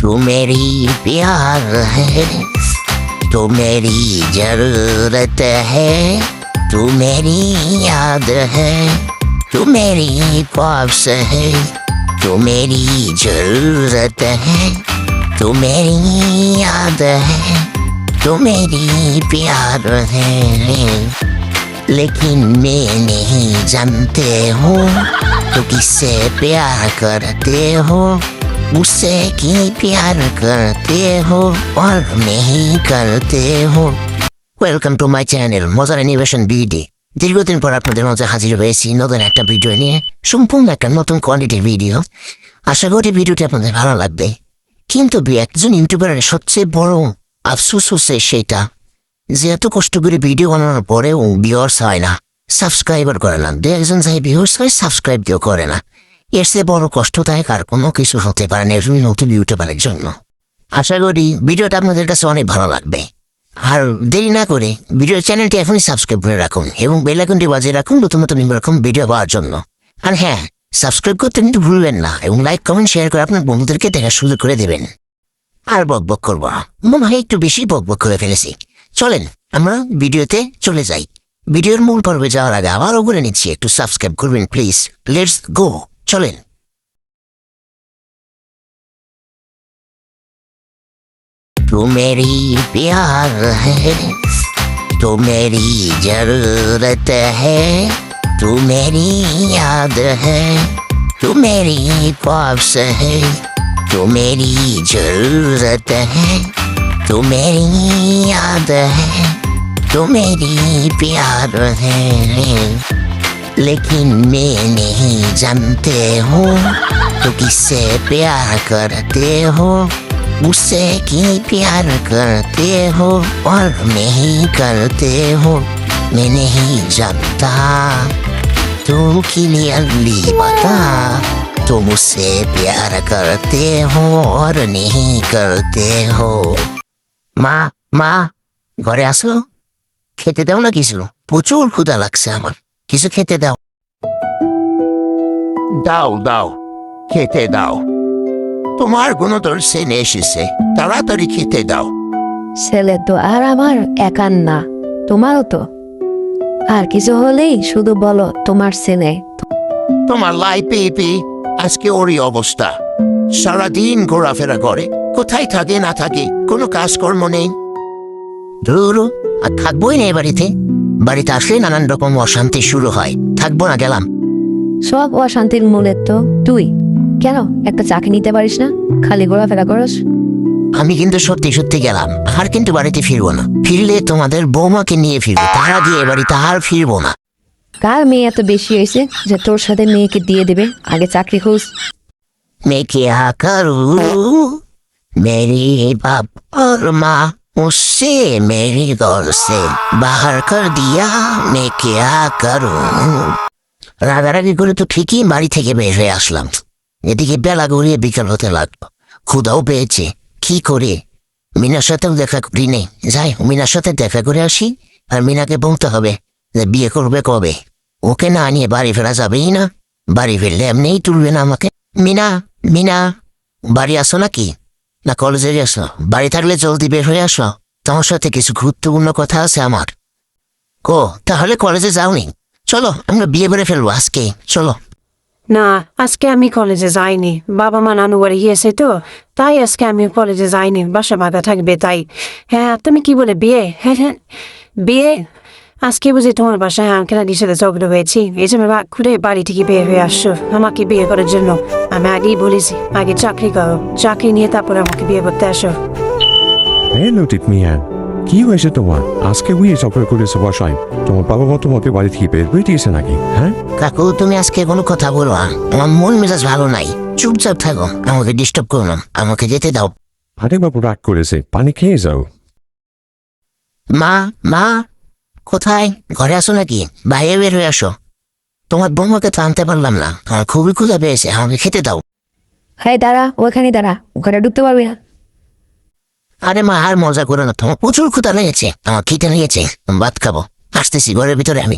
तू मेरी प्यार है, तू मेरी जरूरत है, तू मेरी याद है, तू मेरी ख्वाब है, तू मेरी जरूरत है, तू मेरी याद है, तू मेरी प्यार है। लेकिन मैं नहीं जानते हो तो किससे प्यार करते हो, मुझसे की प्यार करते हो और नहीं करते हो। ওয়েলকাম টু মাই চ্যানেল মজার অ্যানিমেশন ভিডিও। দীর্ঘদিন পর আপনাদের মাঝে হাজির হয়েছি নতুন একটা ভিডিও নিয়ে, সম্পূর্ণ একটা নতুন কোয়ালিটির ভিডিও। আশা করি ভিডিওটি আপনাদের ভালো লাগবে। কিন্তু একজন ইউটিউবারের সবচেয়ে বড় আফসোস হচ্ছে সেটা যে এত কষ্ট করে ভিডিও বানানোর পরেও ভিউয়ার্স হয় না, সাবস্ক্রাইবার করে না। দু একজন যাই ভিউয়ার্স হয়, সাবস্ক্রাইব কেউ করে না। এর চেয়ে বড় কষ্টদায়ক আর কোনো কিছু হতে পারে না একজন নতুন ইউটিউবারের জন্য। আশা করি ভিডিওটা আপনাদের কাছে অনেক ভালো লাগবে। আর দেরি না করে ভিডিও চ্যানেলটি এখনই সাবস্ক্রাইব করে রাখুন এবং বেল আইকনটি বাজিয়ে রাখুন নতুন নতুন এরকম ভিডিও পাওয়ার জন্য। আর হ্যাঁ, সাবস্ক্রাইব করতে কিন্তু ভুলবেন না এবং লাইক কমেন্ট শেয়ার করে আপনার বন্ধুদেরকে দেখার সুযোগ করে দেবেন। আর বকবক করবো না, মনে হয় একটু বেশি বকবক করে ফেলেছি। চলেন আমরা ভিডিওতে চলে যাই। ভিডিওর মূল পর্বে যাওয়ার আগে আবারও বলে নিচ্ছি একটু সাবস্ক্রাইব করবেন প্লিজ। লেটস গো, চলেন। तू मेरी प्यार है, तू मेरी जरूरत है, तू मेरी याद है, तू मेरी ख्वाब है, तू मेरी जरूरत है, तू मेरी याद है, तू मेरी प्यार है। लेकिन मैं नहीं जानते हो तो किससे प्यार करते हो, मुझसे की प्यार करते हो और नहीं करते हो। मैं नहीं जानता, तुम क्लियरली बता, तुम मुझसे प्यार करते हो और नहीं करते हो। মা মা ঘরে আসো, খেতে দাও না কিছু, প্রচুর ক্ষুধা লাগছে আমার, কিছু খেতে দাও। দাও দাও, খেতে দাও, তোমার কোনো তোর সেনে এসেছে, তাড়াতাড়ি খেতে দাও। ছেলে তো আর আমার একার না, তোমারও তো। আর কিছু হলেই শুধু বলো তোমার ছেলে। তোমার লাই পেয়ে পেয়ে আজকে ওরই অবস্থা। সারাদিন ঘোরাফেরা করে, কোথায় থাকে না থাকে, কোনো কাজকর্ম নেই। ধুর, আর থাকবোই না এ বাড়িতে। বাড়িতে আসলে নানান রকম অশান্তি শুরু হয়, থাকবো না, গেলাম। সব অশান্তির মূলে তো তুই। কেন একটা চাকরি নিতে পারিস না, খালি ঘোরাফেরা করস? আমি কিন্তু সত্যি সত্যি গেলাম, আর কিন্তু বাড়িতে ফিরবো না। ফিরলে তোমাদের বৌমাকে নিয়ে ফিরবো, তারা দিয়ে বাড়িতে আর ফিরবো না। কার মেয়ে এত বেশি হয়েছে যে তোর সাথে মেয়েকে দিয়ে দেবে? আগে চাকরি খোঁজ। मैं क्या करूं, मेरी बाप और माँ मुझसे मेरी घर से बाहर कर दिया, मैं क्या करूं। রাগারাগি করে তো ঠিকই বাড়ি থেকে বের হয়ে আসলাম। এদিকে বেলা গড়িয়ে বিকাল হতে লাগলো, ক্ষুধাও পেয়েছে। কি করে মিনার সাথেও দেখা করি নেই, যাই মিনার সাথে দেখা করে আসি। আর মিনাকে বলতে হবে যে বিয়ে করবে কবে। ওকে না নিয়ে বাড়ি ফেরা যাবেই না, বাড়ি ফিরলে এমনিই তুলবে না আমাকে। মিনা মিনা, বাড়ি আসো নাকি, না কলেজে গেছো? বাড়ি থাকলে জলদি বের হয়ে আসো, তোমার সাথে কিছু গুরুত্বপূর্ণ কথা আছে আমার। ও তাহলে কলেজে যাওনি? চলো আমরা বিয়ে করে ফেলবো আজকে, চলো। না, আজকে আমি কলেজে যাইনি। বাবা মা নানু বাড়ি গিয়েছে তো, তাই আজকে আমি কলেজে যাইনি, বাসা বাঁধা থাকবে তাই। হ্যাঁ, তুমি কি বলে বিয়ে? হ্যাঁ হ্যাঁ, বিয়ে আজকে বুঝি তোমার বাসায় আঙ্কেলানির সাথে ঝগড়া হয়েছি, এই জন্য রাগ করে বাড়ি থেকে বের হয়ে আসছো আমাকে বিয়ে করার জন্য। আমি আগেই বলেছি আগে চাকরি করো, চাকরি নিয়ে তারপরে আমাকে বিয়ে করতে আসো। হ্যালো টিকমিয়ান, কি হয়েছে তোমার? আজকে বিয়ে ঝগড়া করেছো বাসায়? তোমার বাবা মা তোমাকে বাড়ি থেকে বের করে দিয়েছে নাকি? হ্যাঁ কাকু, তুমি আজকে কোনো কথা বলো না, আমার মন মেজাজ ভালো নাই। চুপচাপ থাকো, আমাকে ডিস্টার্ব করো না, আমাকে যেতে দাও। আরেক বাবু রাগ করেছে, পানি খেয়ে যাও। মা মা, কোথায়? ঘরে আসো নাকি? বাইরে বের হয়ে আসো। তোমার বৌমাকে তো আনতে পারলাম না, আমার খুবই ক্ষুধা পেয়েছে, আমাকে খেতে দাও। হ্যাঁ দাঁড়া, ওখানে দাঁড়া, ওখানে ঢুকতে পারবি না। আরে মা, আর মজা করো না, তোমার প্রচুর ক্ষুধা লেগেছে, আমার খিদে লেগেছে, ভাত খাবো, আসতেছি ঘরের ভিতরে আমি।